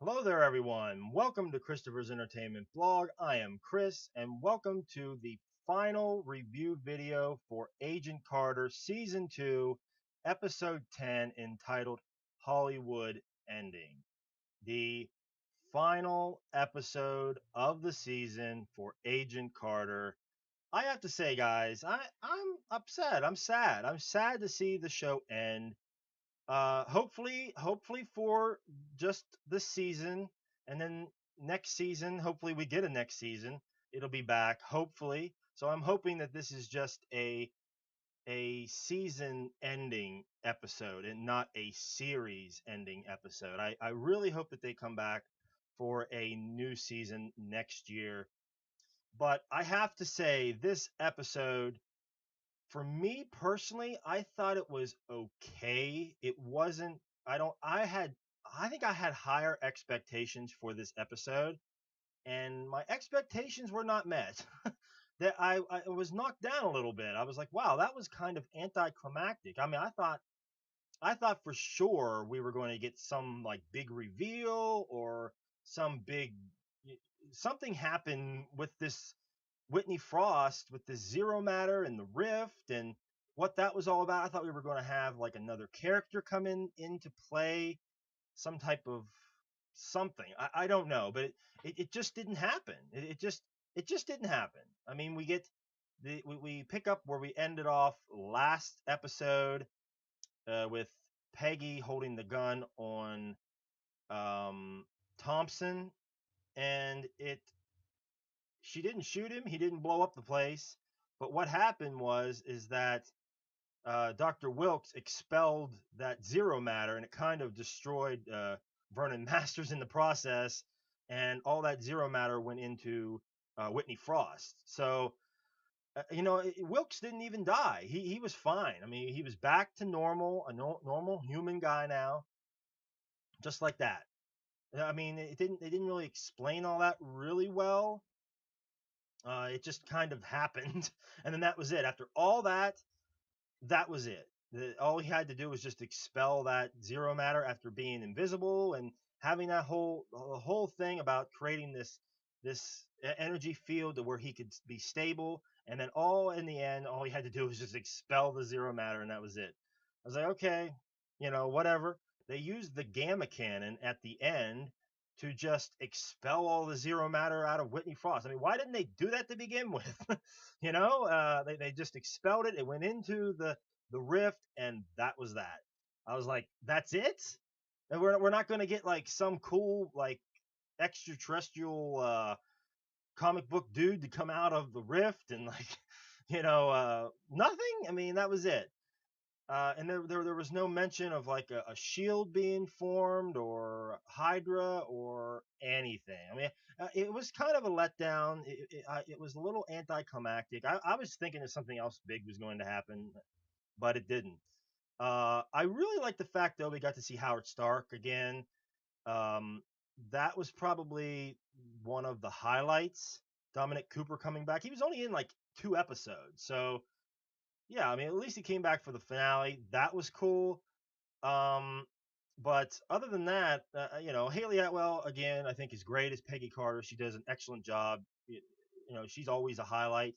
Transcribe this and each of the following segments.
Hello there, everyone. Welcome to Christopher's Entertainment Blog. I am Chris, and welcome to the final review video for Agent Carter Season 2, Episode 10, entitled Hollywood Ending. The final episode of the season for Agent Carter. I have to say, guys, I'm upset. I'm sad. I'm sad to see the show end. Hopefully for just this season, and then next season, hopefully we get a next season. It'll be back, hopefully. So I'm hoping that this is just a season ending episode and not a series ending episode. I really hope that they come back for a new season next year. But I have to say, this episode, for me personally, I thought it was okay. It wasn't, I don't, I think I had higher expectations for this episode, and my expectations were not met. That I was knocked down a little bit. I was like, wow, that was kind of anticlimactic. I mean, I thought for sure we were going to get some like big reveal or some big something happen with this Whitney Frost with the zero matter and the rift and what that was all about. I thought we were going to have like another character come into play, some type of something. I don't know, but it just didn't happen. It just didn't happen. I mean, we pick up where we ended off last episode with Peggy holding the gun on Thompson, and it she didn't shoot him. He didn't blow up the place. But what happened was is that Dr. Wilkes expelled that zero matter, and it kind of destroyed Vernon Masters in the process. And all that zero matter went into Whitney Frost. So Wilkes didn't even die. He was fine. I mean, he was back to normal, a normal human guy now, just like that. I mean, they didn't really explain all that really well. It just kind of happened, and then that was it. After all that, that was it. All he had to do was just expel that zero matter after being invisible and having that whole thing about creating this energy field to where he could be stable. And then all in the end, all he had to do was just expel the zero matter, and that was it. I was like, okay, whatever. They used the gamma cannon at the end to just expel all the zero matter out of Whitney Frost. I mean, why didn't they do that to begin with? They just expelled it. It went into the rift, and that was that. I was like, that's it? And we're not going to get like some cool like extraterrestrial comic book dude to come out of the rift and like nothing. I mean, that was it. And there was no mention of like a shield being formed or Hydra or anything. I mean, it was kind of a letdown. It was a little anticlimactic. I was thinking that something else big was going to happen, but it didn't. I really like the fact though we got to see Howard Stark again. Um, that was probably one of the highlights. Dominic Cooper coming back. He was only in like 2 episodes, so yeah, I mean, at least he came back for the finale. That was cool. Um, but other than that, Haley Atwell again, I think is great as Peggy Carter. She does an excellent job. She's always a highlight.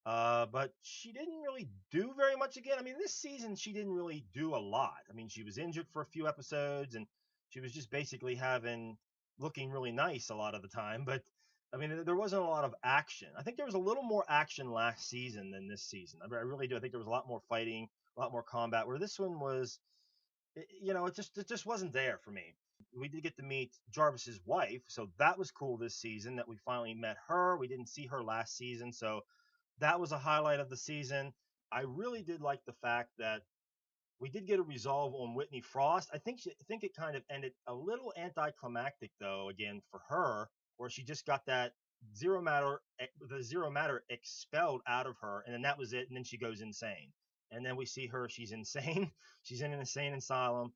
But she didn't really do very much again. I mean, this season she didn't really do a lot. I mean, she was injured for a few episodes, and she was just basically looking really nice a lot of the time. But I mean, there wasn't a lot of action. I think there was a little more action last season than this season. I really do. I think there was a lot more fighting, a lot more combat. Where this one was, it just wasn't there for me. We did get to meet Jarvis's wife, so that was cool this season that we finally met her. We didn't see her last season, so that was a highlight of the season. I really did like the fact that we did get a resolve on Whitney Frost. I think it kind of ended a little anticlimactic though, again for her, where she just got that the zero matter expelled out of her, and then that was it. And then she goes insane, and then we see her. She's insane. She's in an insane asylum.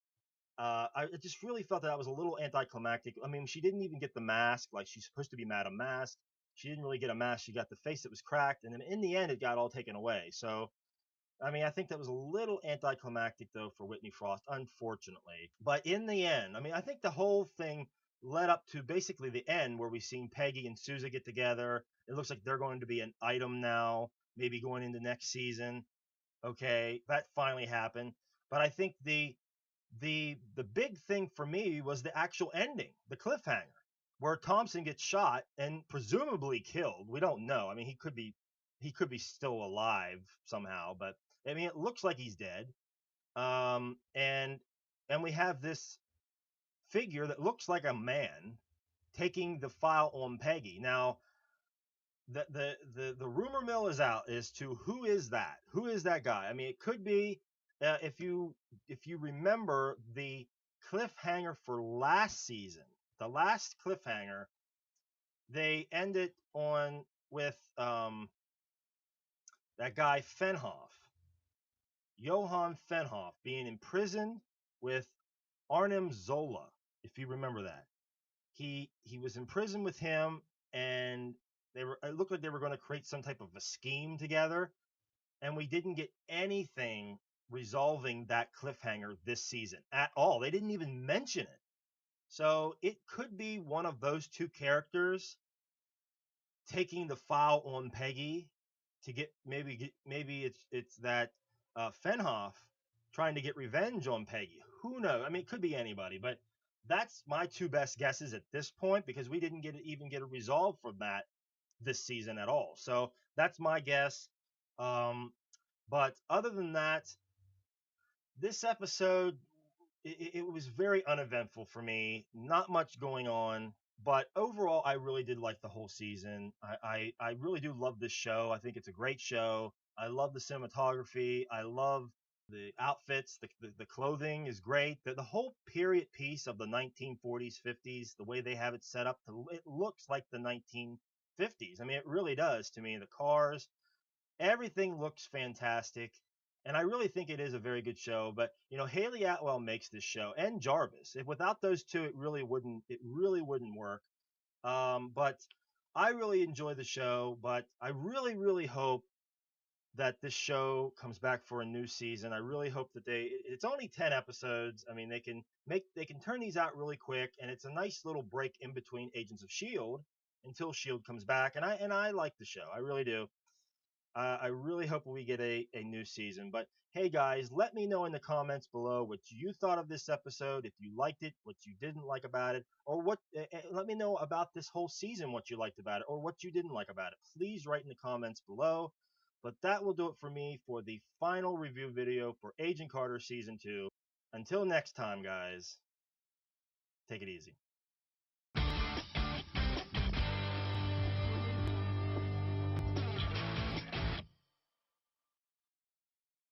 I just really felt that was a little anticlimactic. I mean, she didn't even get the mask like she's supposed to be Madame Mask. She didn't really get a mask. She got the face that was cracked, and then in the end, it got all taken away. So, I mean, I think that was a little anticlimactic though for Whitney Frost, unfortunately. But in the end, I mean, I think the whole thing led up to basically the end where we've seen Peggy and Sousa get together. It looks like they're going to be an item now, maybe going into next season. Okay, that finally happened. But I think the big thing for me was the actual ending, the cliffhanger, where Thompson gets shot and presumably killed. We don't know. I mean, he could be still alive somehow, but I mean, it looks like he's dead. And we have this figure that looks like a man taking the file on Peggy. Now, the rumor mill is out as to who is that? Who is that guy? I mean, it could be if you remember the cliffhanger for last season, the last cliffhanger, they ended on with that guy Fenhoff, Johann Fenhoff, being imprisoned with Arnim Zola, if you remember that. He was in prison with him, and it looked like they were going to create some type of a scheme together, and we didn't get anything resolving that cliffhanger this season at all. They didn't even mention it. So it could be one of those two characters taking the file on Peggy to maybe it's that Fenhoff trying to get revenge on Peggy. Who knows? I mean, it could be anybody, but that's my two best guesses at this point because we didn't even get a resolve from that this season at all. So that's my guess. Um, but other than that, this episode it was very uneventful for me. Not much going on, but overall, I really did like the whole season. I really do love this show. I think it's a great show. I love the cinematography. I love the outfits. The clothing is great. The whole period piece of the 1940s, 50s, the way they have it set up, it looks like the 1950s. I mean, it really does to me. The cars, everything looks fantastic, and I really think it is a very good show. But Haley Atwell makes this show, and Jarvis. If without those two, it really wouldn't work. But I really enjoy the show. But I really hope that this show comes back for a new season. I really hope that it's only 10 episodes. I mean, they can turn these out really quick, and it's a nice little break in between Agents of Shield until Shield comes back. And I like the show. I really do. I really hope we get a new season. But hey, guys, let me know in the comments below what you thought of this episode, if you liked it, what you didn't like about it, or let me know about this whole season, what you liked about it, or what you didn't like about it. Please write in the comments below. But that will do it for me for the final review video for Agent Carter Season 2. Until next time, guys, take it easy.